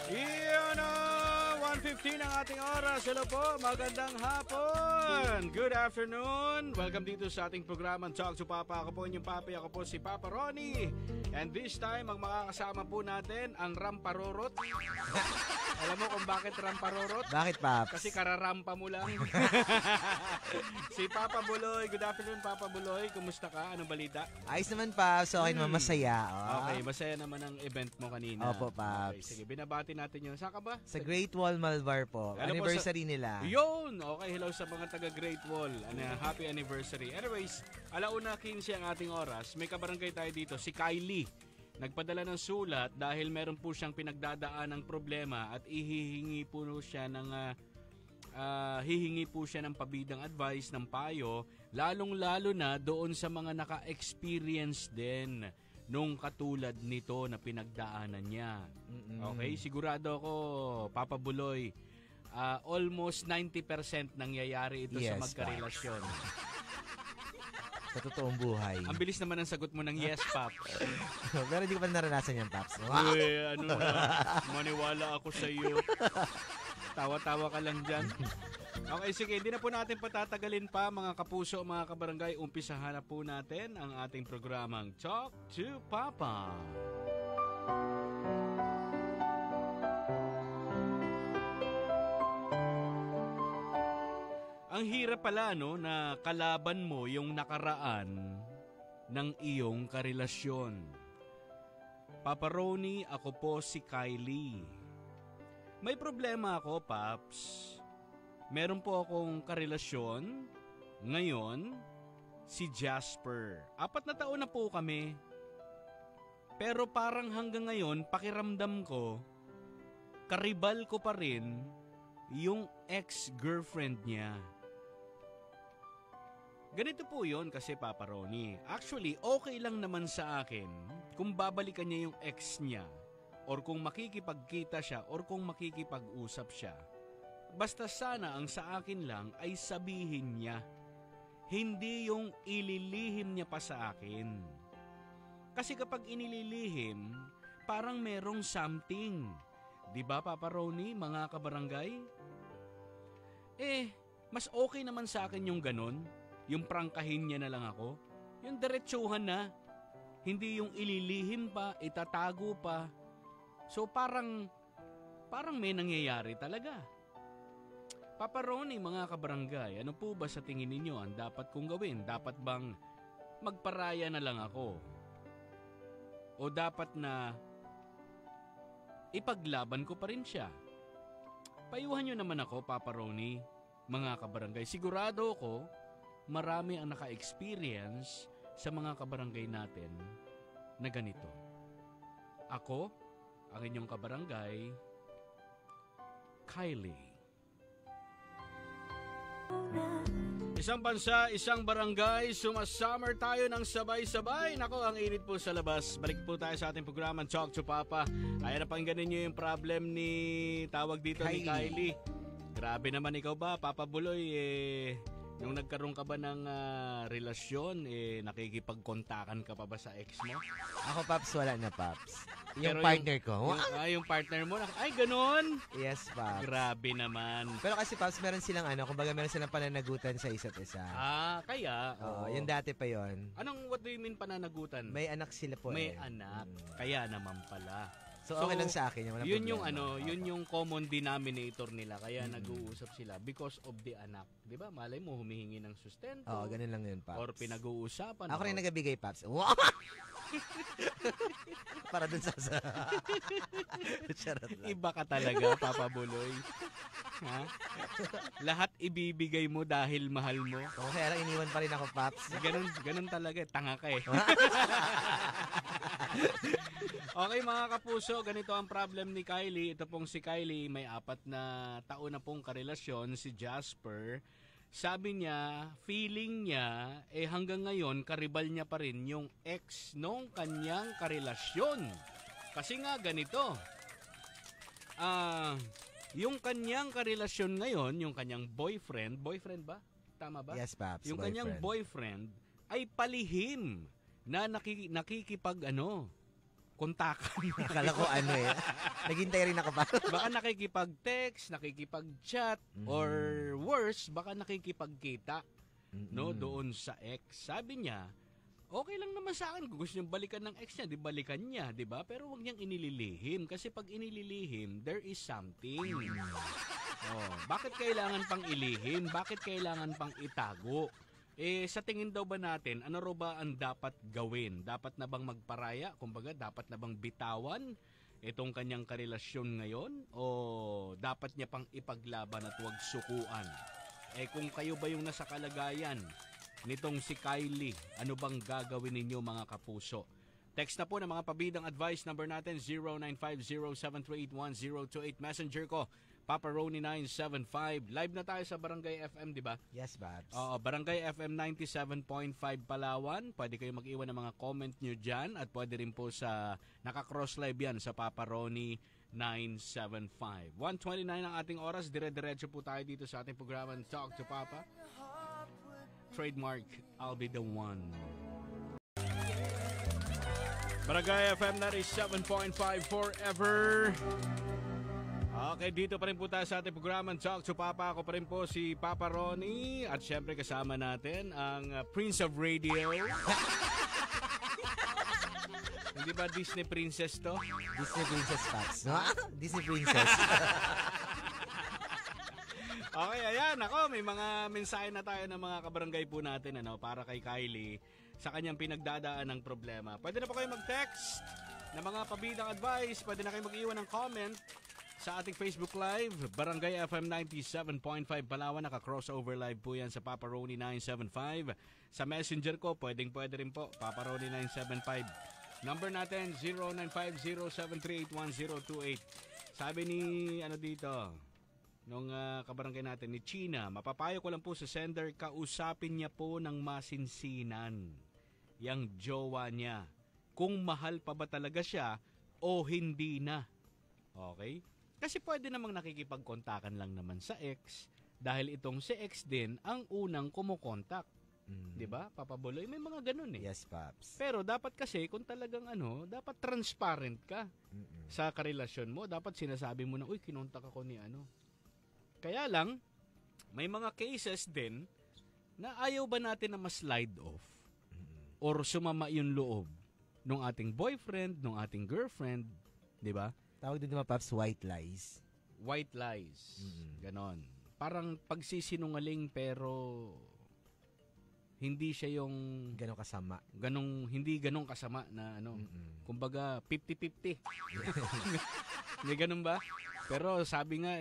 Iyon o, 1:15 ang ating oras. Hello po, magandang hapon. Good afternoon. Welcome dito sa ating programang Talk to Papa. Ako po inyong papi, ako po si Papa Ronnie. And this time, ang makakasama po natin, ang Ramparorot. Alam mo kung bakit Ramparorot? Bakit, Paps? Kasi kararampa mo lang. Si Papa Buloy. Good afternoon, Papa Buloy. Kumusta ka? Anong balita? Ayos naman, Paps. Okay naman, masaya. Oh. Okay, masaya naman ang event mo kanina. Opo, Paps. Okay, sige, binabati natin yun. Saan ka ba? Sa Great Wall Malvar po. Hello Anniversary nila. Yun! Okay, hello sa mga taga Great Wall. Happy anniversary. Anyways, 1:15 ang ating oras. May kabarangay tayo dito, si Kylie. Nagpadala ng sulat dahil meron po siyang pinagdadaan ng problema at hihingi po siya ng pabidang advice, ng payo, lalong-lalo na doon sa mga naka-experience din nung katulad nito na pinagdaanan niya. Okay, sigurado ako, Papa Buloy, almost 90% nangyayari ito sa magkarelasyon. Sa totoong buhay. Ang bilis naman ang sagot mo ng yes, Pap. Pero hindi ko pa naranasan yan, Paps. Uy, ano na, maniwala ako sa iyo. Tawa-tawa ka lang dyan. Okay, sige, hindi na po natin patatagalin pa, mga kapuso, mga kabarangay. Umpisahan na po natin ang ating programang Talk to Papa. Ang hirap pala, no, na kalaban mo yung nakaraan ng iyong karelasyon. Papa Ronnie, ako po si Kylie. May problema ako, Paps. Meron po akong karelasyon ngayon, si Jasper. 4 na taon na po kami. Pero parang hanggang ngayon, pakiramdam ko, karibal ko pa rin yung ex-girlfriend niya. Ganito po yon kasi, Papa Ronnie. Actually, okay lang naman sa akin kung babalikan niya yung ex niya or kung makikipagkita siya or kung makikipag-usap siya. Basta sana ang sa akin lang ay sabihin niya. Hindi yung ililihim niya pa sa akin. Kasi kapag inililihim, parang merong something. Diba, Papa Ronnie, mga kabarangay? Mas okay naman sa akin yung ganun. Yung prangkahin niya na lang ako. Yung diretsuhan na. Hindi yung ililihim pa, itatago pa. So parang may nangyayari talaga. Papa Ronnie, mga kabarangay, ano po ba sa tingin ninyo ang dapat kong gawin? Dapat bang magparaya na lang ako? O dapat na ipaglaban ko pa rin siya? Payuhan nyo naman ako, Papa Ronnie, mga kabarangay. Sigurado ko, marami ang naka-experience sa mga kabarangay natin na ganito. Ako, ang inyong kabarangay, Kylie. Isang bansa, isang barangay, sumasummer tayo ng sabay-sabay. Nako, ang init po sa labas. Balik po tayo sa ating programang Talk to Papa. Ayan, napangganin nyo yung problem ni tawag dito ni Kylie. Grabe naman, ikaw ba, Papa Buloy, nung nagkaroon ka ba ng relasyon, nakikipagkontakan ka pa ba sa ex mo? Ako, Paps, wala na, Paps. Pero Yung partner ko. Yung partner mo, ay, ganun? Yes, Paps. Grabe naman. Pero kasi, Paps, meron silang kumbaga meron silang pananagutan sa isa't isa. Kaya? Oo, yung dati pa yon. What do you mean pananagutan? May anak sila po. May anak. Kaya naman pala. So, okay lang sa akin. Yun yung yun yung common denominator nila. Kaya nag-uusap sila because of the anak. 'Di ba? Malay mo humihingi ng sustento. Oo, ganun lang yun, Paps. Or pinag-uusapan. Ako rin nagabigay, Paps. Para dun sa charot lang. Iba ka talaga, Papa Buloy. Ha? Lahat ibibigay mo dahil mahal mo. Oo, kaya lang iniwan pa rin ako, Paps. Ganun talaga. Tanga ka eh. Okay, mga kapuso, ganito ang problem ni Kylie. Ito pong si Kylie, may 4 na taon na pong karelasyon, si Jasper. Sabi niya, feeling niya, hanggang ngayon, karibal niya pa rin yung ex nung kanyang karelasyon. Kasi nga ganito, yung kanyang karelasyon ngayon, yung kanyang boyfriend ba? Tama ba? Yes, Paps, yung kanyang boyfriend ay palihim na kontakan. Akala ko ano eh. Naghintay rin ako pa. Baka nakikipag-text, nakikipag-chat, or worse, baka nakikipagkita, no, doon sa ex. Sabi niya, okay lang naman sa akin kung gusto niyang balikan ng ex niya, di balikan niya, di ba? Pero huwag niyang inililihim kasi pag inililihim, there is something. Oh, bakit kailangan pang ilihim? Bakit kailangan pang itago? Sa tingin daw ba natin, ano raw ba ang dapat gawin? Dapat na bang magparaya? Kumbaga, dapat na bang bitawan itong kanyang karelasyon ngayon? O dapat niya pang ipaglaban at huwag sukuan? Kung kayo ba yung nasa kalagayan nitong si Kylie, ano bang gagawin ninyo mga kapuso? Text na po ng mga pabidang advice, number natin 0950-738-1028. Messenger ko, Papa Roni 975. Live na tayo sa Barangay FM, di ba? Yes, Babs. Oo, Barangay FM 97.5 Palawan. Pwede kayo mag-iwan ng mga comment nyo dyan at pwede rin po sa naka-cross live yan sa Papa Roni 975. 1:29 ang ating oras. Dire-diretso po tayo dito sa ating programa Talk to Papa. Trademark, I'll be the one. Barangay FM 97.5 forever. Okay, dito pa rin po tayo sa ating programa Talk to Papa. Ako pa rin po si Papa Ronnie. At syempre kasama natin ang Prince of Radio. Hindi ba Disney Princess to? Disney Princess Fox. No? Disney Princess. Okay, ayan. Ako, may mga mensahe na tayo ng mga kabarangay po natin para kay Kylie sa kanyang pinagdadaan ng problema. Pwede na po kayo mag-text ng mga pabidang advice. Pwede na kayo mag-iwan ng comment sa ating Facebook Live, Barangay FM 97.5 Palawan. Naka-crossover live po yan sa Papa Roni 975. Sa Messenger ko, pwede rin po, Papa Roni 975. Number natin, 0950-738-1028. Sabi ni, dito, nung kabarangay natin, ni China, mapapayo ko lang po sa sender, kausapin niya po ng masinsinan yang jowa niya. Kung mahal pa ba talaga siya o hindi na. Okay? Kasi pwede namang nakikipagkontakan lang naman sa ex dahil itong si ex din ang unang kumukontak. 'Di ba? Papa Boloy, may mga ganun eh. Yes, Paps. Pero dapat kasi kung talagang dapat transparent ka sa karelasyon mo. Dapat sinasabi mo na, uy, kinontak ako ni Kaya lang, may mga cases din na ayaw ba natin na ma-slide off or sumama yung loob ng ating boyfriend, ng ating girlfriend, 'di ba? Tawag din naman, Paps, white lies. White lies. Ganon. Parang pagsisinungaling pero hindi siya yung Ganong kasama. Hindi ganong kasama na kumbaga 50-50. May ganon ba? Pero sabi nga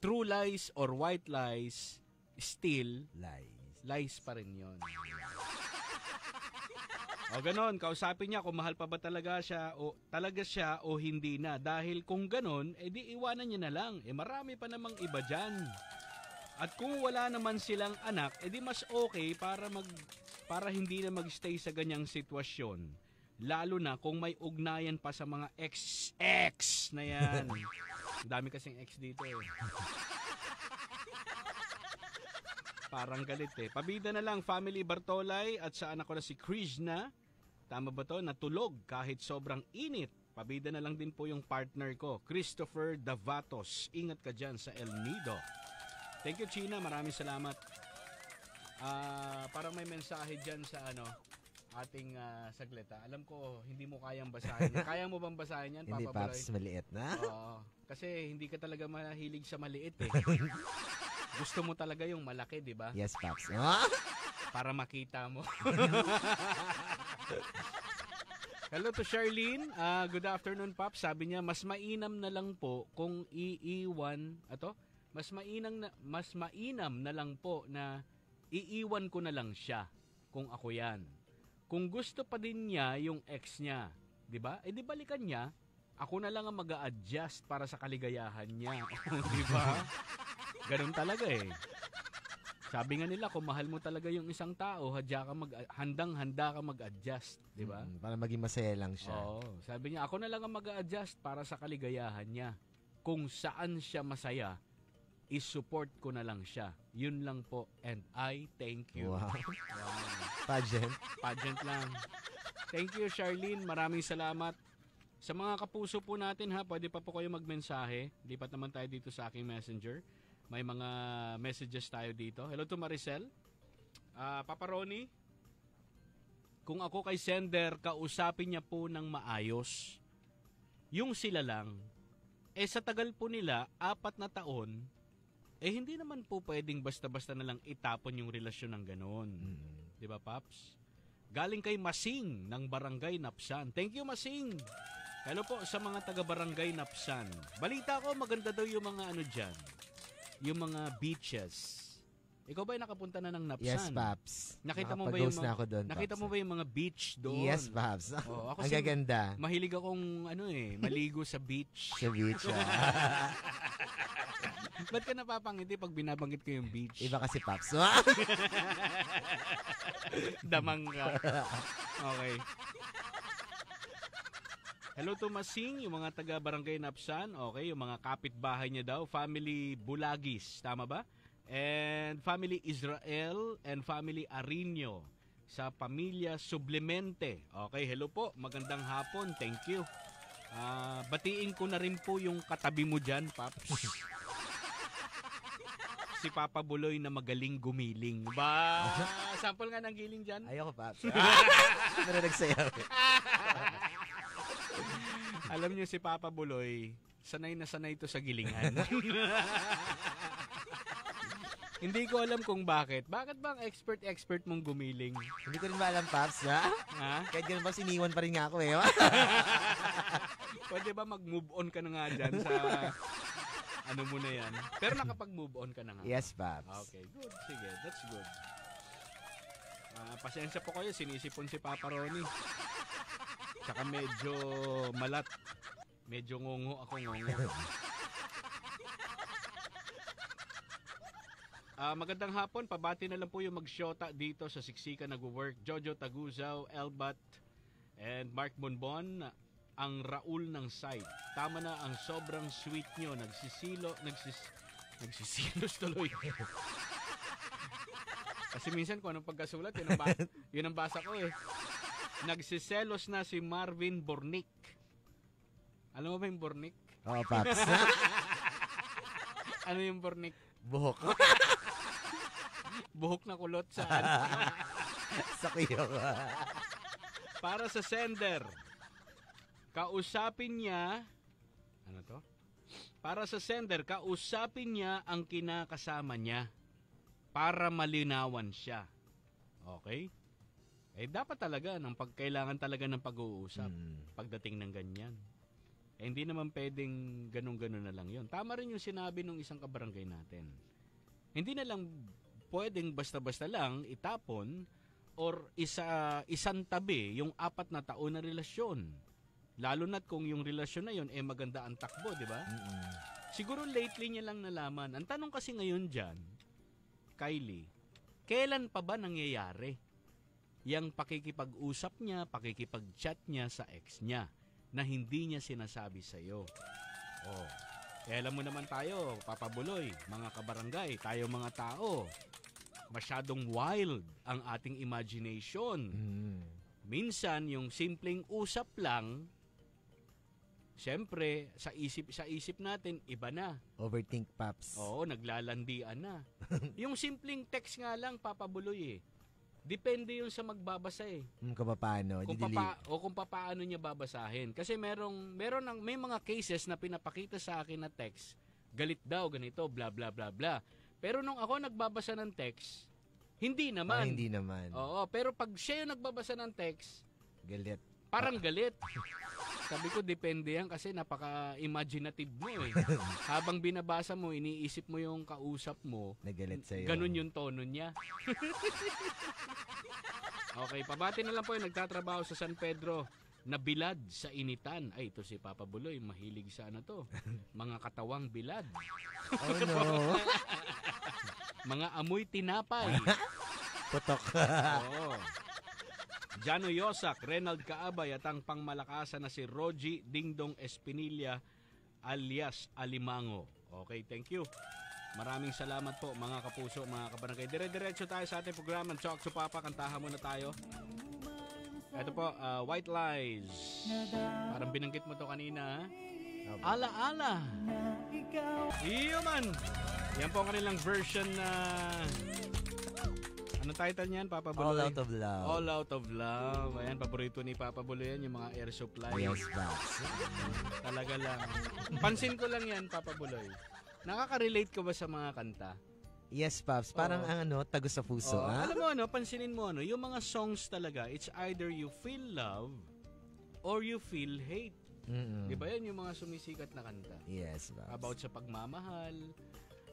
true lies or white lies still lies pa rin yun. O ganon, kausapin niya kung mahal pa ba talaga siya o hindi na. Dahil kung ganon, di iwanan niya na lang. Marami pa namang iba dyan. At kung wala naman silang anak, di mas okay para hindi na magstay sa ganyang sitwasyon. Lalo na kung may ugnayan pa sa mga ex na yan. Ang dami kasing ex dito eh. Parang galit eh. Pabida na lang, Family Bartolay at sa anak ko na si Krishna. Tama ba to? Natulog kahit sobrang init. Pabida na lang din po yung partner ko, Christopher Davatos. Ingat ka dyan sa El Nido. Thank you, China. Maraming salamat. Parang may mensahe dyan sa ating saglit. Alam ko, hindi mo kayang basahin. Kaya mo bang basahin yan, Hindi, Papa Paps, Baloy? maliit na. Oo. Kasi hindi ka talaga mahilig sa maliit eh. Gusto mo talaga yung malaki, di ba? Yes, Paps. Para makita mo. Hello to Charlene. Good afternoon, Pop. Sabi niya, mas mainam na lang po kung iiwan, mas mainam na lang po na iiwan ko na lang siya kung ako yan. Kung gusto pa din niya yung ex niya, di ba? Di balikan niya. Ako na lang ang mag-a-adjust para sa kaligayahan niya. Di ba? Ganun talaga eh. Sabi nga nila, kung mahal mo talaga yung isang tao, handang-handa ka mag-adjust, di ba? Para maging masaya lang siya. Oo. Sabi niya, ako na lang ang mag-a-adjust para sa kaligayahan niya. Kung saan siya masaya, i-support ko na lang siya. Yun lang po. And I thank you. Wow. Pageant. Pageant lang. Thank you, Charlene. Maraming salamat. Sa mga kapuso po natin ha, pwede pa po kayo magmensahe. Lipat naman tayo dito sa aking messenger. May mga messages tayo dito. Hello to Maricel. Papa Ronnie, kung ako kay sender, kausapin niya po ng maayos. Yung sila lang, sa tagal po nila, 4 na taon, hindi naman po pwedeng basta-basta na lang itapon yung relasyon ng ganon. Di ba, Paps? Galing kay Masing ng Barangay Napsan. Thank you, Masing! Hello po sa mga taga-Barangay Napsan. Balita ko, maganda daw yung mga ano dyan. Yung mga beaches. Ikaw ba ay nakapunta na ng Napsan? Yes, Paps. Nakita mo ba yung mga, na ako doon, nakita Paps. mo ba yung mga beach doon? Yes, Paps. Ako ang gaganda. Mahilig akong maligo sa beach. Sa beach. Ba't ka napapangiti pag binabanggit ko yung beach? Iba kasi, Paps. Damang ka. Okay. Hello to Masing, yung mga taga Barangay Napsan. Okay, yung mga kapitbahay niya daw. Family Bulagis, tama ba? And family Israel and family Arino sa pamilya Sublemente. Okay, hello po. Magandang hapon. Thank you. Batiin ko na rin po yung katabi mo dyan, Paps. Si Papa Buloy na magaling gumiling. Ba, sample nga ng giling dyan. Ayoko, Paps. Pero nagsayaw. Alam niyo si Papa Buloy, sanay na sanay ito sa gilingan. Hindi ko alam kung bakit. Bakit ba ang expert mong gumiling? Hindi ko rin ba alam, Paps, ha? Kahit ganun ba, siniwan pa rin nga ako, Pwede ba mag-move on ka na nga dyan sa ano mo na yan? Pero nakapag-move on ka na nga. Yes, Paps. Okay, good. Sige, that's good. Pasensya po kayo, sinisipon si Papa Ronnie. Tsaka medyo malat. Medyo ngungo ako ngungo. Magandang hapon, pabati na lang po yung magsyota dito sa Siksika nagwo-work. Jojo Taguzaw, Elbat, and Mark Bonbon, ang Raul ng site. Tama na ang sobrang sweet nyo. Nagsisilos tuloy. Kasi minsan kung anong pagkasulat, yun ang basa ko eh. Nagsiselos na si Marvin Bornick. Alam mo ba yung Bornick? Oo, Paps. Ano yung Bornick? Buhok. Buhok na kulot sa Sa kuyo. Para sa sender, kausapin niya, ano to? Para sa sender, kausapin niya ang kinakasama niya para malinawan siya. Okay? Dapat talaga, kailangan talaga ng pag-uusap pagdating ng ganyan. Hindi naman pwedeng ganun-ganun na lang yun. Tama rin yung sinabi ng isang kabarangay natin. Hindi na lang pwedeng basta-basta lang itapon or isang tabi yung 4 na taon na relasyon. Lalo na't kung yung relasyon na yun maganda ang takbo, di ba? Siguro lately niya lang nalaman. Ang tanong kasi ngayon dyan, Kylie, kailan pa ba nangyayari yang pakikipag-usap niya, pakikipag-chat niya sa ex niya na hindi niya sinasabi sa'yo? Alam mo naman tayo, Papa Buloy, mga kabarangay, tayo mga tao, masyadong wild ang ating imagination. Minsan, yung simpleng usap lang, siyempre, sa isip natin, iba na. Overthink, Paps. Oo, naglalandian na. Yung simpleng text nga lang, Papa Buloy depende yun sa magbabasa Kung paano, kung paano niya babasahin. Kasi may mga cases na pinapakita sa akin na text, galit daw, ganito, bla bla bla bla. Pero nung ako nagbabasa ng text, hindi naman. Hindi naman. Oo, pero pag siya yung nagbabasa ng text, galit. Parang galit. Sabi ko, depende yan kasi napaka-imaginative mo Habang binabasa mo, iniisip mo yung kausap mo. Nagalit sa'yo. Ganun yung tono niya. Okay, pabati na lang po yung nagtatrabaho sa San Pedro na bilad sa initan. Ay, ito si Papa Buloy, mahilig sa mga katawang bilad. Oh no. Mga amoy tinapay. Putok. Oo. Jano Yosak, Renald Kaabay at ang pangmalakasan na si Rogie Dingdong Espinilla alias Alimango. Okay, thank you. Maraming salamat po mga kapuso, mga kabarangay. Dire-diretso tayo sa ating programa. Talk to Papa, kantahan muna tayo. Ito po, White Lies. Parang binanggit mo to kanina. Opo. Ala-ala. Iyo man. Yan po ang kanilang version na... Anong title niyan, Papa Buloy? All Out of Love. All Out of Love. Ayan, paborito ni Papa Buloy yan, yung mga air supply. Yes, Paps. Talaga lang. Pansin ko lang yan, Papa Buloy. Nakaka-relate ka ba sa mga kanta? Yes, Paps. Parang Oo. ang tago sa puso, Oo. ha? Alam mo pansinin mo yung mga songs talaga, it's either you feel love or you feel hate. Mm-mm. Di ba yan yung mga sumisikat na kanta? Yes, Paps. About sa pagmamahal,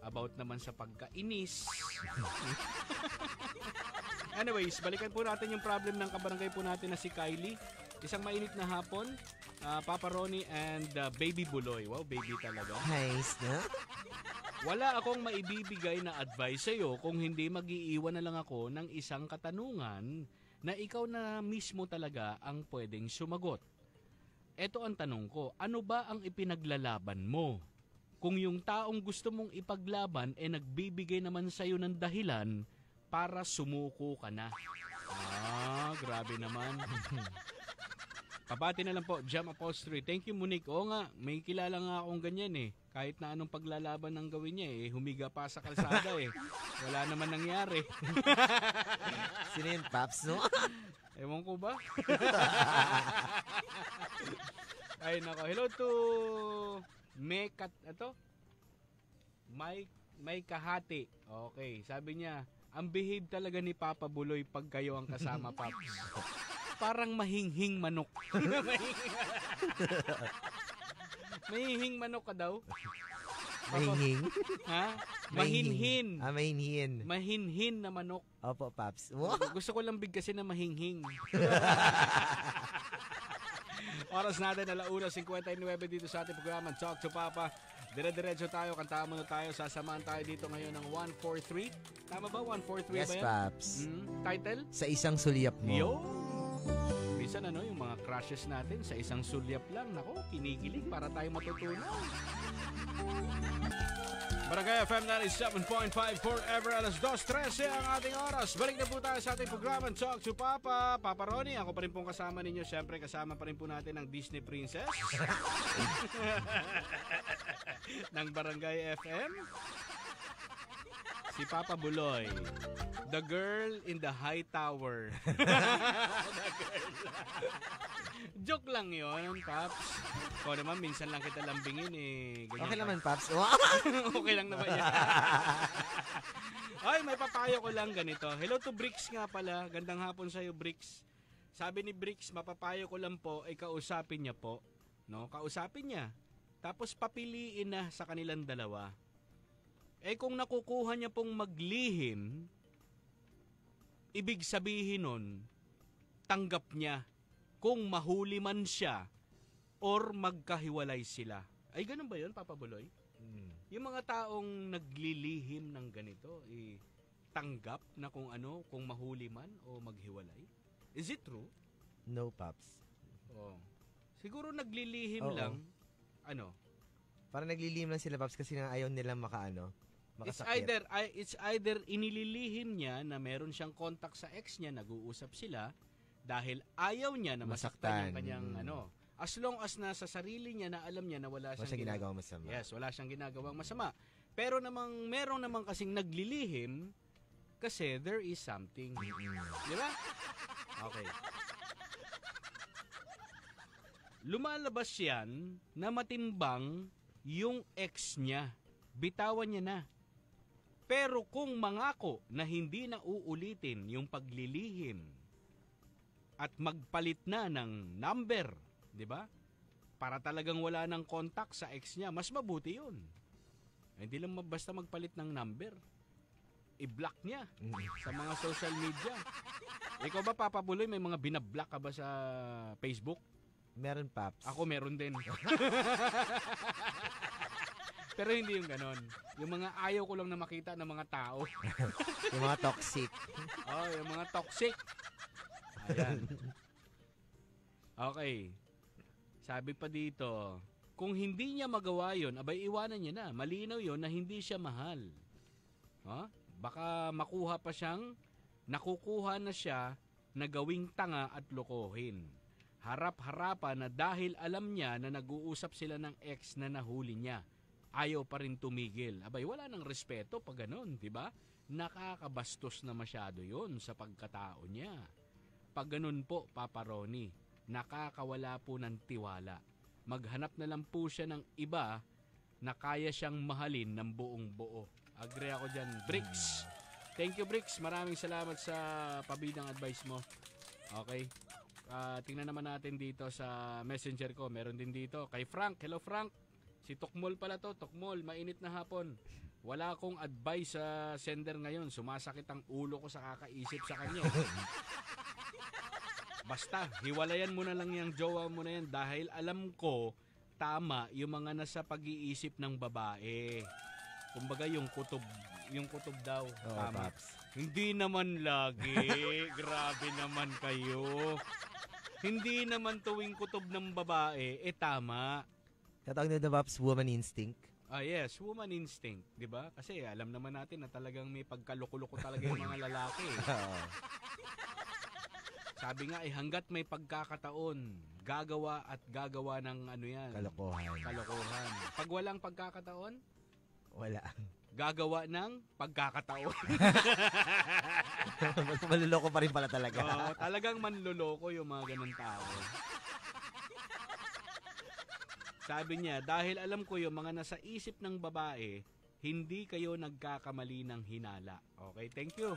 about naman sa pagkainis. Anyways, balikan po natin yung problem ng kabarangay po natin na si Kylie. Isang mainit na hapon, Papa Ronnie and Baby Buloy. Wow, baby talaga. Nice, no? Wala akong maibibigay na advice sa'yo kung hindi mag-iiwan na lang ako ng isang katanungan na ikaw na mismo talaga ang pwedeng sumagot. Ito ang tanong ko, ano ba ang ipinaglalaban mo? Kung yung taong gusto mong ipaglaban nagbibigay naman sa'yo ng dahilan para sumuko ka na. Grabe naman. Pabati na lang po, Jam Upholstery. Thank you, Monique. Oo nga, may kilala nga akong ganyan eh. Kahit na anong paglalaban ang gawin niya humiga pa sa kalsada Wala naman nangyari. Sino yun, Paps, no? Ewan ko ba? Ay, nako. Hello to May Kahati. Okay, sabi niya, ang behave talaga ni Papa Buloy pag kayo ang kasama, Paps. Parang mahinghing manok. Mahihing manok ka daw? Mahinging? Ha? Mahinhin. Mahinhin. Mahinhin na manok. Opo, Paps. Wow. Gusto ko lang bigkasin na mahinghing. Oras natin, 1:59 dito sa ating programa Talk to Papa. Dire-diretso tayo, kantaan muna tayo, sasamahan tayo dito ngayon ng 143. Tama ba? 143 Yes, ba yan? Paps. Title? Sa isang sulyap mo. Yo! Minsan yung mga crushes natin sa isang sulyap lang. Nako, kinikilig para tayo matutunan. Barangay FM 97.5 forever, 2:13 ang ating oras. Balik na po tayo sa ating programa Talk to Papa. Papa Ronnie, ako pa rin pong kasama ninyo. Siyempre, kasama pa rin po natin ang Disney Princess ng Barangay FM. Si Papa Buloy, the girl in the high tower. Joke lang yon, Paps. O naman, minsan lang kita lambingin ganyan Okay ka. naman, Paps. Okay lang naman yan. Ay, may papayo ko lang ganito. Hello to Bricks nga pala. Gandang hapon sa'yo, Bricks. Sabi ni Bricks, mapapayo ko lang po, kausapin niya po. No? Kausapin niya. Tapos papiliin na sa kanilang dalawa. Kung nakukuha niya pong maglihim, ibig sabihin nun, tanggap niya kung mahuli man siya or magkahiwalay sila. Ay, ganun ba yun, Papa Buloy? Yung mga taong naglilihim ng ganito, tanggap na kung mahuli man o maghiwalay? Is it true? No, Paps. Oh. Siguro naglilihim lang, Parang naglilihim lang sila, Paps, kasi ayaw nilang makasakit. It's either inililihim niya na meron siyang contact sa ex niya, nag-uusap sila, dahil ayaw niya na masaktan yung kanyang as long as nasa sarili niya na alam niya na wala siyang ginagawang masama. Yes, wala siyang ginagawang masama. Pero meron namang kasing naglilihim kasi there is something. Di ba? Okay. Lumalabas yan na matimbang yung ex niya. Bitawan niya na. Pero kung mangako na hindi na uulitin yung paglilihim at magpalit na ng number, di ba? Para talagang wala ng contact sa ex niya, mas mabuti yun. Hindi lang basta magpalit ng number. I-block niya sa mga social media. Ikaw ba, Papa Buloy, may mga binablock ka ba sa Facebook? Meron, Paps. Ako meron din. Pero hindi yung ganon. Yung mga ayaw ko lang na makita ng mga tao. Yung mga toxic. Yung mga toxic. Ayan. Okay. Sabi pa dito, kung hindi niya magawa yun, abay iwanan niya na. Malinaw yun na hindi siya mahal. Baka nakukuha na siya na gawing tanga at lokohin. Harap-harapan na dahil alam niya na nag-uusap sila ng ex na nahuli niya. Ayaw pa rin tumigil. Abay, wala nang respeto pag ganun, di ba? Nakakabastos na masyado yon sa pagkatao niya. Pag ganun po, Papa Ronnie, nakakawala po ng tiwala. Maghanap na lang po siya ng iba na kaya siyang mahalin ng buong buo. Agree ako dyan. Bricks! Thank you, Bricks. Maraming salamat sa pabidang advice mo. Okay. Tingnan naman natin dito sa messenger ko. Meron din dito. Kay Frank. Hello, Frank. Si Tokmol pala to. Tokmol, mainit na hapon. Wala akong advice sa sender ngayon. Sumasakit ang ulo ko sa kakaisip sa kanya. Basta, hiwalayan mo na lang yung jowa mo na yan dahil alam ko, tama yung mga nasa pag-iisip ng babae. Kumbaga yung kutob daw. Oo, tama. Paps. Hindi naman lagi. Grabe naman kayo. Hindi naman tuwing kutob ng babae, tama. Tatawag na Paps, woman instinct. Yes, woman instinct, 'di ba? Kasi alam naman natin na talagang may pagkaluko-luko talaga yung mga lalaki. Sabi nga hangga't may pagkakataon, gagawa at gagawa ng ano 'yan. Kalokohan. Pag walang pagkakataon, wala. Gagawa ng pagkakataon. Maluloko pa rin pala talaga. Oo, talagang manloloko yung mga ganun tao. Sabi niya, dahil alam ko yung mga nasa isip ng babae, hindi kayo nagkakamali ng hinala. Okay, thank you.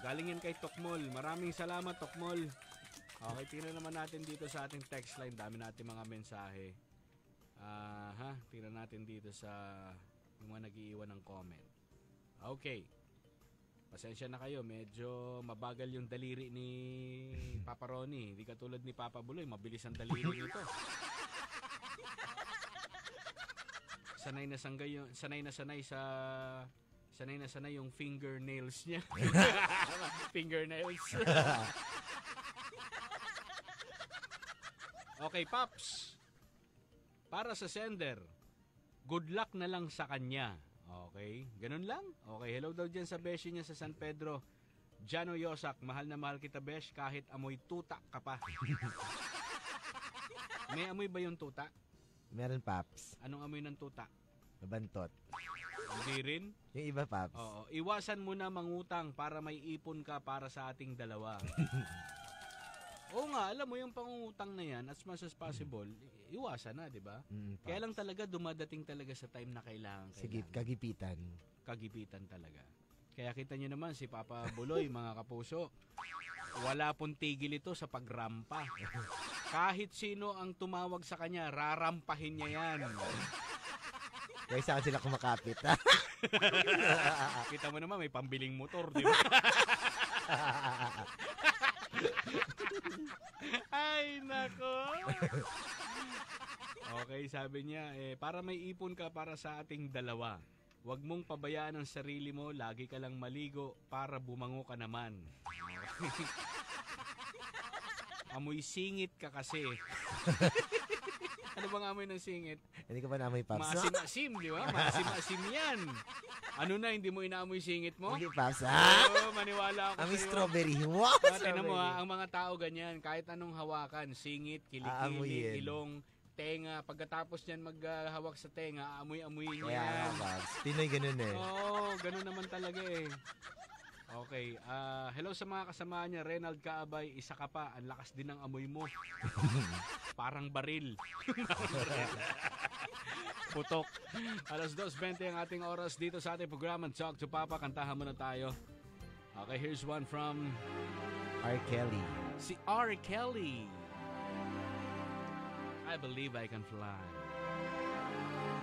Galing yan kay Tokmol. Maraming salamat, Tokmol. Okay, tingnan naman natin dito sa ating text line. Dami natin mga mensahe. Tingnan natin dito sa yung mga nag-iiwan ng comment. Okay. Pasensya na kayo. Medyo mabagal yung daliri ni Papa Ronnie. Hindi katulad ni Papa Buloy. Mabilis ang daliri nito. Sanay na sanay yung fingernails niya. Fingernails. Okay, Paps. Para sa sender, good luck na lang sa kanya. Okay, ganun lang. Okay, hello daw dyan sa beshi niya sa San Pedro. Jano Yosak, mahal na mahal kita, besh, kahit amoy tuta ka pa. May amoy ba yung tuta? Meron, Paps. Anong amoy ng tuta? Mabantot. Hindi rin? Yung iba, Paps. Oo. Iwasan mo na mangutang para may ipon ka para sa ating dalawa. Oo nga, alam mo yung pangungutang na yan, as much as possible, iwasan na, di ba? Kaya lang talaga dumadating talaga sa time na kailangan. Sige, kagipitan. Kagipitan talaga. Kaya kita nyo naman si Papa Buloy, mga kapuso, wala pong tigil ito sa pagrampa. Kahit sino ang tumawag sa kanya, rarampahin niya yan. Kaya saan sila kumakapit? Kita mo naman, may pambiling motor, di ba? Ay, nako. Okay, sabi niya, para may ipon ka para sa ating dalawa. Huwag mong pabayaan ang sarili mo, lagi ka lang maligo para bumango ka naman. Amoy singit ka kasi. Ano bang amoy ng singit? Hindi ka ba naamoy, Paps? Maasim-asim, di ba? Maasim-asim yan. Ano na, hindi mo inaamoy singit mo? Hindi, Paps. Oo, maniwala ako Amoy sa'yo. strawberry. Wow, Tingnan mo ha, ang mga tao ganyan, kahit anong hawakan, singit, kilikili, ilong, tenga, pagkatapos niyan maghawak sa tenga, amoy-amoy niyan. Kaya, Paps. Pinoy ganun eh. Oo, ganun naman talaga eh. Okay, hello sa mga kasama niya, Renald Kaabay, isa ka pa, ang lakas din ng amoy mo. Parang baril. Putok. Alas 2:20 ang ating oras dito sa ating programa Talk to Papa. Kantahan muna tayo. Okay, here's one from R. Kelly. Si R. Kelly. I Believe I Can Fly.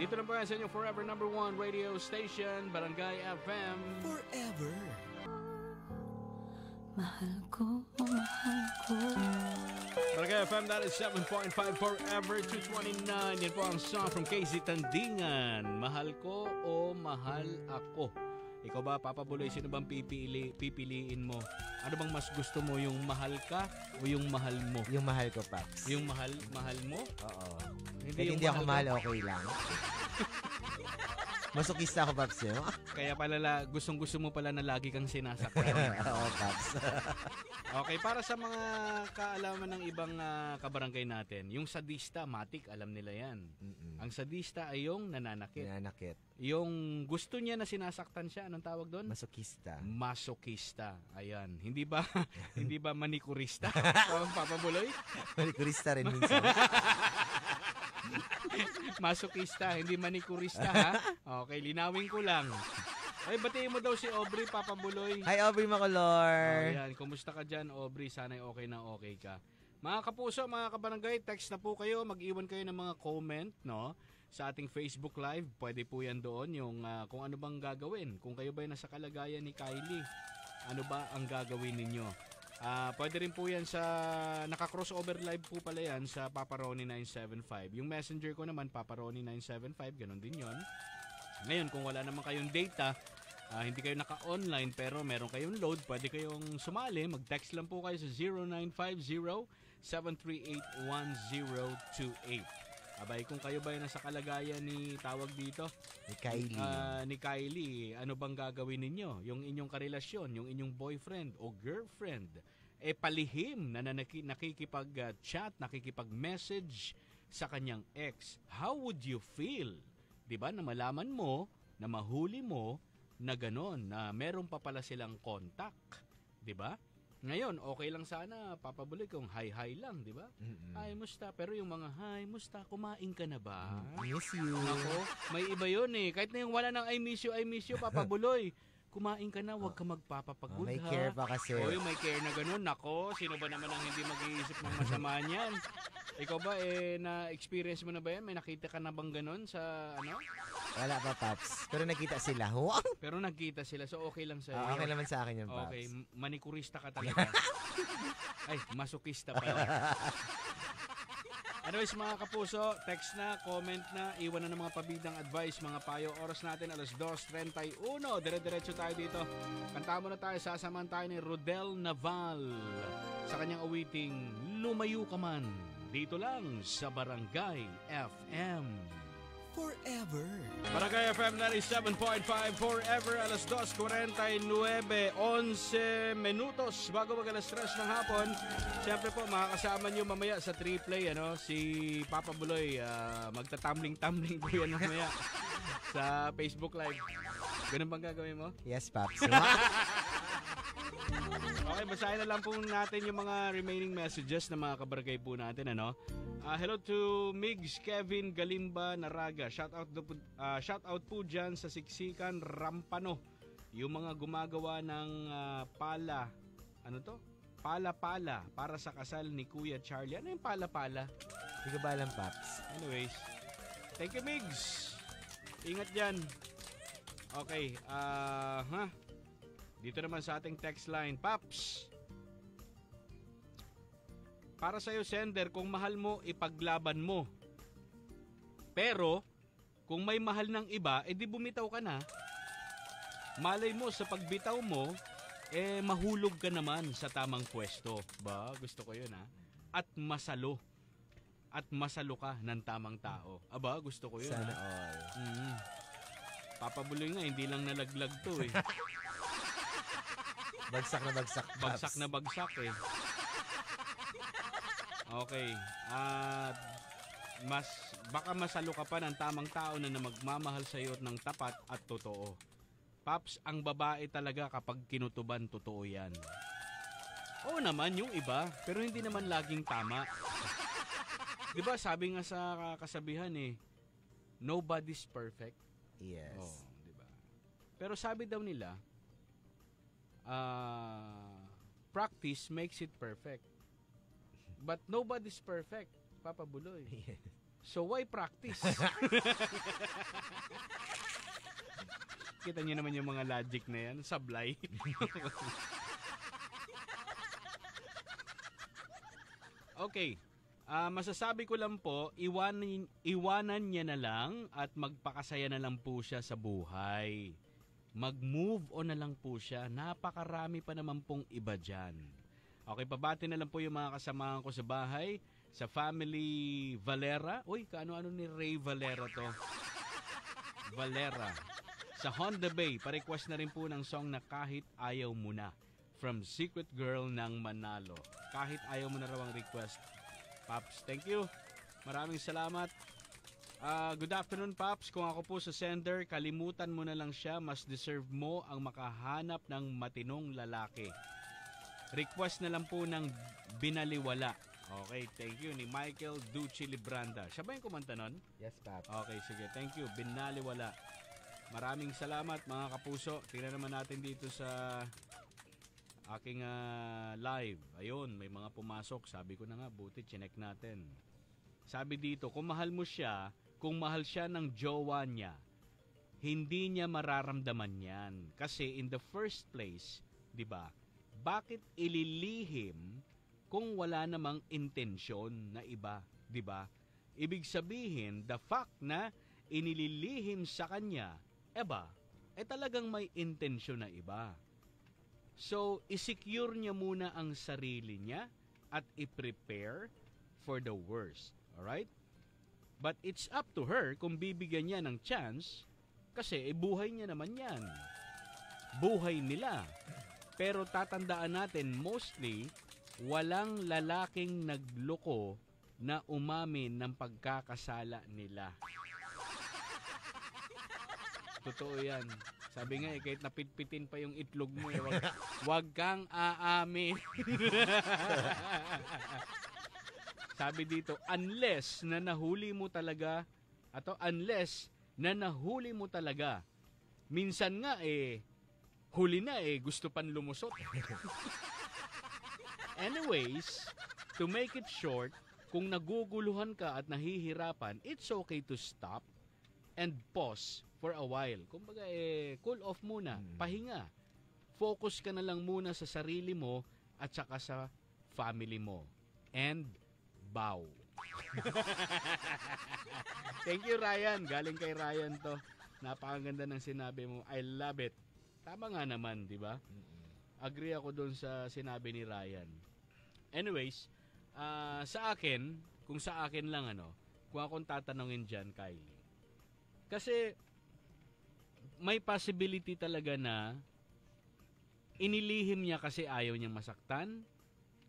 Dito na po yan sa inyong Forever #1 radio station, Barangay FM. Forever. Mahal ko, mahal ko. Barangay FM, that is 7.5 Forever 229. Yan po ang song from Casey Tandingan. Mahal ko o mahal ako? Ikaw ba, Papa Buloy, sino bang pipiliin mo? Ano bang mas gusto mo, yung mahal ka o yung mahal mo? Yung mahal ko, Paps. Yung mahal mo? Oo. Hindi Hindi ako mahal, okay lang. Masokista ako, Paps. Eh. Kaya pala gustong-gusto mo pala na lagi kang sinasaktan. Oo, Paps. Okay, para sa mga kaalaman ng ibang kabarangay natin, yung sadista, matik, alam nila yan. Ang sadista ay yung nananakit. Nananakit. Yung gusto niya na sinasaktan siya, anong tawag doon? Masokista. Masokista. Ayan. Hindi ba hindi ba manikurista? O, Papa Buloy? Manikurista rin minsan. Masokista, hindi manikurista, ha? Okay, linawin ko lang. Ay, batiin mo daw si Aubrey, Papa Buloy. Hi, Aubrey Macolor. Ayan, kumusta ka dyan, Aubrey? Sana'y okay na okay ka. Mga kapuso, mga kabarangay, text na po kayo. Mag-iwan kayo ng mga comment, no? Sa ating Facebook Live. Pwede po yan doon, yung kung ano bang gagawin. Kung kayo ba'y nasa kalagayan ni Kylie, ano ba ang gagawin ninyo? Pwede rin po yan sa naka-crossover live po pala yan sa Papa Ronnie 975. Yung messenger ko naman, Papa Ronnie 975, ganun din yon. Ngayon, kung wala naman kayong data, hindi kayo naka-online pero meron kayong load, pwede kayong sumali. Mag-text lang po kayo sa 0950-738-1028. Abay, kung kayo ba nasa kalagayan ni tawag dito? Ni Kylie. Ni Kylie, ano bang gagawin ninyo? Yung inyong karelasyon, yung inyong boyfriend o girlfriend, palihim na nakikipag-chat, nakikipag-message sa kanyang ex. How would you feel? Diba, na malaman mo, na mahuli mo, na gano'n, na meron pa pala silang contact. Diba? Ngayon, okay lang sana, Papa Buloy, kung hi-hi lang, diba? Hi, musta? Pero yung mga, hi, musta? Kumain ka na ba? Miss you. Ako, may iba yun eh. Kahit na yung wala ng I miss you, Papa Buloy. Kumain ka na, huwag ka magpapapagod, may care pa kasi. Oy, may care na gano'n. Nako, sino ba naman ang hindi mag-iisip ng masama niyan? Ikaw ba, na-experience mo na ba yan? May nakita ka na bang gano'n sa, ano? Wala pa, Paps. Pero nakita sila. Pero nagkita sila, so okay lang sa'yo. Okay naman sa akin yan, Paps. Okay, manikurista ka talaga. Ay, masokista pala. Anyways, mga kapuso, text na, comment na, iwan na ng mga pabidang advice, mga payo. Oras natin, alas 2:31. Dire-diretso tayo dito. Kanta mo na tayo, sasamahan tayo ni Rodel Naval sa kanyang awiting Lumayo Ka Man. Dito lang sa Barangay FM. Forever. Barangay FM 97.5 Forever, alas 2:49, 11 minutos bago mag alas 3 ng hapon. Siyempre po, makakasama nyo mamaya sa 3-play, si Papa Buloy. Magta-tumbling-tumbling po yan mamaya sa Facebook Live. Ganun bang gagawin mo? Yes, Paps. Okay, basahin na lang po natin yung mga remaining messages na mga kabarangay po natin, hello to Migs Kevin Galimba Naraga. Shout out po dyan sa Siksikan Rampano. Yung mga gumagawa ng pala. Ano to? Pala-pala para sa kasal ni Kuya Charlie. Ano yung pala-pala? Hindi ko ba alam, Paps? Anyways, thank you, Migs. Ingat dyan. Okay, dito naman sa ating text line, Paps. Para sa'yo, sender, kung mahal mo, ipaglaban mo. Pero, kung may mahal ng iba, di bumitaw ka na. Malay mo, sa pagbitaw mo, mahulog ka naman sa tamang pwesto. Ba, gusto ko yun, At masalo. At masalo ka ng tamang tao. Aba, gusto ko yun, Sana all. Papabuloy nga, hindi lang nalaglag to, Bagsak na bagsak, Paps. Bagsak na bagsak, Okay. Baka masalo ka pa ng tamang tao na magmamahal sa iyo ng tapat at totoo. Paps, ang babae talaga kapag kinutuban, totoo yan. Oo naman, yung iba, pero hindi naman laging tama. Diba, sabi nga sa kasabihan nobody's perfect. Yes. Diba? Pero sabi daw nila, practice makes it perfect. But nobody's perfect, Papa Buloy. Yes. So why practice? Kita niyo naman yung mga logic na yan, sablay. Okay. Masasabi ko lang po, iwanan niya na lang at magpakasaya na lang po siya sa buhay. Mag-move on na lang po siya. Napakarami pa naman pong iba dyan. Okay, pabati na lang po yung mga kasamahan ko sa bahay, sa family Valera. Uy, kaano-ano ni Ray Valera to? Valera. Sa Honda Bay, pa-request na rin po ng song na Kahit Ayaw Mo Na from Secret Girl ng Manalo. Kahit ayaw mo na raw ang request. Paps, thank you. Maraming salamat. Good afternoon, Paps. Kung ako po sa sender, kalimutan mo na lang siya. Mas deserve mo ang makahanap ng matinong lalaki. Request na lang po ng Binaliwala. Okay, thank you. Ni Michael Ducci Libranda. Siya ba yung kumanta nun? Yes, Paps. Okay, sige. Thank you. Binaliwala. Maraming salamat, mga kapuso. Tingnan naman natin dito sa aking live. Ayun, may mga pumasok. Sabi ko na nga, buti, chinek natin. Sabi dito, kung mahal mo siya, kung mahal siya ng jowa niya, hindi niya mararamdaman yan. Kasi in the first place, di ba, bakit ililihim kung wala namang intensyon na iba, di ba? Ibig sabihin, the fact na inililihim sa kanya, talagang may intensyon na iba. So, isecure niya muna ang sarili niya at i-prepare for the worst. Alright? But it's up to her kung bibigyan niya ng chance kasi buhay niya naman yan. Buhay nila. Pero tatandaan natin, mostly, walang lalaking nagloko na umamin ng pagkakasala nila. Totoo yan. Sabi nga kahit napitpitin pa yung itlog mo, wag kang aamin. Sabi dito, unless na nahuli mo talaga, minsan nga huli na gusto pan lumusot. Anyways, to make it short, kung naguguluhan ka at nahihirapan, it's okay to stop and pause for a while. Kumbaga cool off muna, pahinga. Focus ka na lang muna sa sarili mo at saka sa family mo. And bow. Thank you, Ryan. Galing kay Ryan to. Napakaganda ng sinabi mo. I love it. Tama nga naman, di ba? Agree ako doon sa sinabi ni Ryan. Anyways, sa akin, kung sa akin lang kung akong tatanungin dyan, Kylie. Kasi may possibility talaga na inilihim niya kasi ayaw niyang masaktan.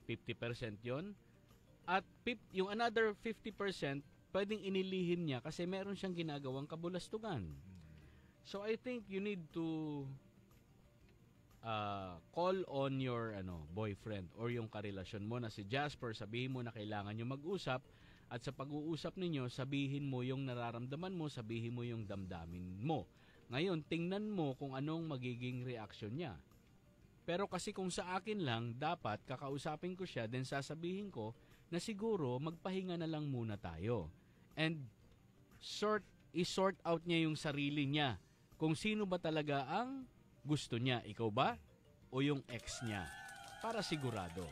50% yon. At yung another 50%, pwedeng inilihim niya kasi meron siyang ginagawang kabulastugan. So I think you need to call on your boyfriend or yung karelasyon mo na si Jasper. Sabihin mo na kailangan nyo mag-usap. At sa pag-uusap ninyo, sabihin mo yung nararamdaman mo, sabihin mo yung damdamin mo. Ngayon, tingnan mo kung anong magiging reaksyon niya. Pero kasi kung sa akin lang, dapat kakausapin ko siya, then sasabihin ko na siguro magpahinga na lang muna tayo. And i-sort out niya yung sarili niya. Kung sino ba talaga ang gusto niya, ikaw ba o yung ex niya? Para sigurado.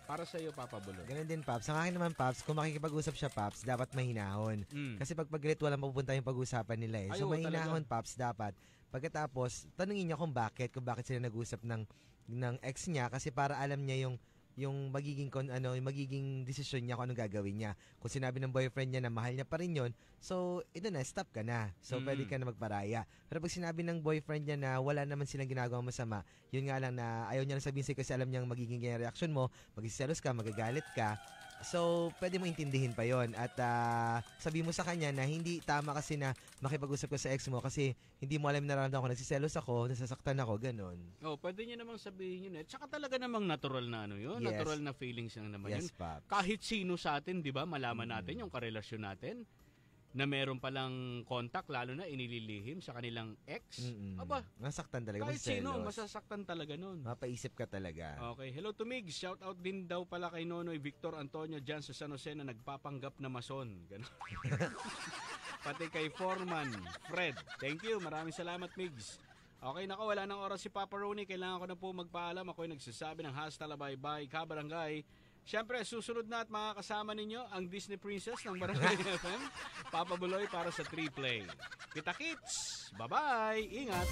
Para sa iyo, Papa Bulo. Ganun din, Paps. Ang akin naman, Paps, kung makikipag-usap siya, Paps, dapat mahinahon. Kasi pag pag-galit, walang mapupunta yung pag-usapan nila. So, mahinahon, Paps, dapat. Pagkatapos, tanungin niya kung bakit sila nag-usap ng ex niya kasi para alam niya yung magiging yung magiging desisyon niya kung anong gagawin niya. Kung sinabi ng boyfriend niya na mahal niya pa rin yun, so ito na, stop ka na. So pwede ka na magparaya. Pero pag sinabi ng boyfriend niya na wala naman silang ginagawang masama, yun nga lang na ayaw niya lang sabihin sa'yo kasi alam niyang magiging reaction mo, magsiselos ka, magagalit ka. So, pwede mo intindihin pa yon at sabi mo sa kanya na hindi tama kasi na makipag-usap ka sa ex mo kasi hindi mo alam na nararamdaman ko, nagsiselos ako, nasasaktan ako, ganun. Pwede niya namang sabihin yun. Tsaka talaga namang natural na yun. Yes. Natural na feelings lang naman yun. Paps. Kahit sino sa atin, di ba, malaman natin yung karelasyon natin na meron palang contact, lalo na inililihim sa kanilang ex. Aba, masaktan talaga. Kahit sino, masasaktan talaga nun. Mapaisip ka talaga. Okay. Hello to Migs. Shout out din daw pala kay Nonoy Victor Antonio dyan sa San Jose na nagpapanggap na mason. Ganon. Pati kay Foreman Fred. Thank you. Maraming salamat, Migs. Okay, nako, wala nang oras si Papa Ronnie. Kailangan ko na po magpaalam. Ako'y nagsasabi ng hasta la bye-bye, kabarangay. Siyempre, susunod na at makakasama ninyo ang Disney Princess ng Barangay FM, Papa Buloy para sa 3 Play. Kita-kits! Bye-bye! Ingat!